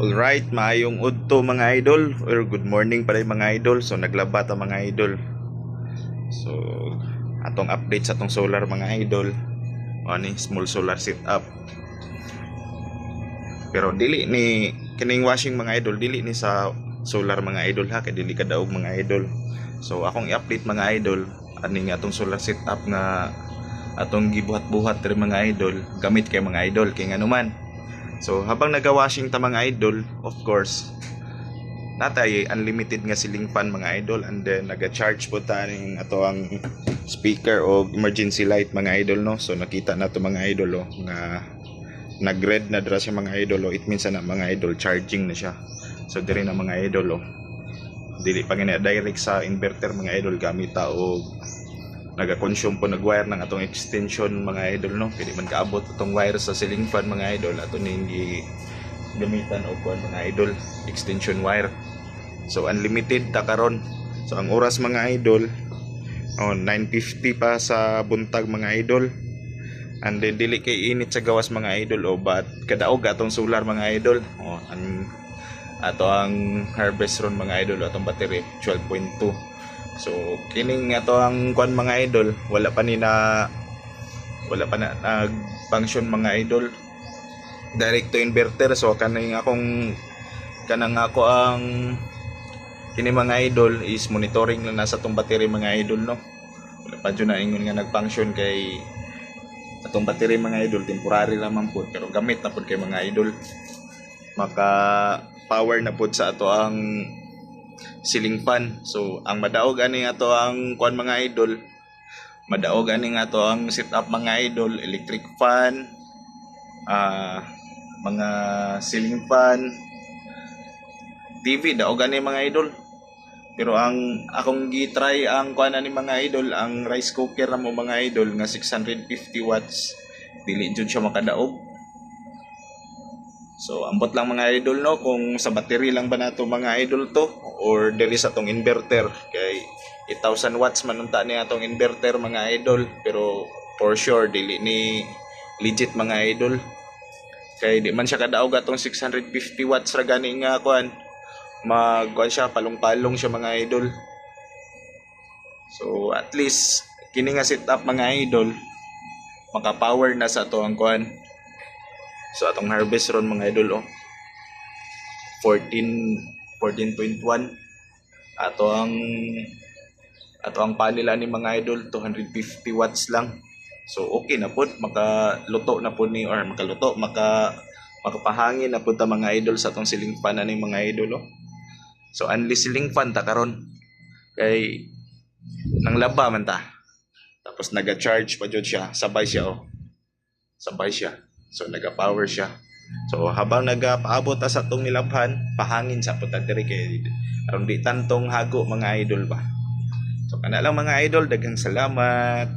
Alright, maayong udto mga idol or good morning pala mga idol. So naglaba ta mga idol. So atong update sa atong solar mga idol. Ani small solar setup. Pero dili ni kining washing mga idol, dili ni sa solar mga idol ha, kay dili kadaog mga idol. So akong i-update mga idol ani nga atong solar setup nga atong gibuhat-buhat diri mga idol gamit kay mga idol kay nganuman. So habang naga-washing ta mga idol, of course, natay unlimited nga ceiling fan mga idol, and then naga-charge po ta ning ato ang speaker o emergency light mga idol no. So nakita na to mga idol nga nag-red na dra siya mga idol it means na mga idol charging na siya. So diri na mga idol dili pa gina direct sa inverter mga idol, gamit ta og naga-consume po nag-wire ng atong extension mga idol no. Pwede man kaabot atong wire sa ceiling fan mga idol ato ning gamitan og mga idol extension wire. So unlimited ta karon. So ang oras mga idol 9:50 pa sa buntag mga idol, and then dili kay init sa gawas mga idol but kadaog atong solar mga idol. Ato ang harvest ron mga idol, atong battery 12.2. So kining ato ang kuan mga idol, wala pa na nag-function mga idol direct to inverter. So kanang ako ang kini mga idol is monitoring lang nasa tong battery mga idol no. Wala pa jud na ingon nga nag-function kay atong battery mga idol temporary lamang po, pero gamit na pud kay mga idol, maka power na pud sa ato ang ceiling fan. So ang madaog ani ato ang kuan mga idol, madaog ani ato ang setup mga idol, electric fan, mga ceiling fan, TV daog ani mga idol. Pero ang akong gi-try ang kuan ani mga idol, ang rice cooker na mo mga idol nga 650 watts, dili jud siya makadaog. So ambot lang mga idol no kung sa battery lang ba nato mga idol to or diri sa tong inverter, kay 8,000 watts man unta ni atong inverter mga idol, pero for sure dili ni legit mga idol, kay di man siya kadaog atong 650 watts ra gani nga kuan, magkuan siya palong-palong siya mga idol. So at least kini nga setup mga idol maka-power na sa ato ang kuan. So atong harvest ron mga idol 14.1 ato ang panel ani mga idol 250 watts lang. So okay na pud, makaluto na pud ni or makapahangin na pud ta mga idol sa atong ceiling fan ani mga idol So only ceiling fan ta karon kay nang laba man ta, tapos naga-charge pa jud siya, sabay siya so naga-power siya. So habang nagapaabot ta sa atong nilabhan, pahangin sa pud diri kay aron di tantong hago mga idol ba. So kana lang mga idol, daghang salamat.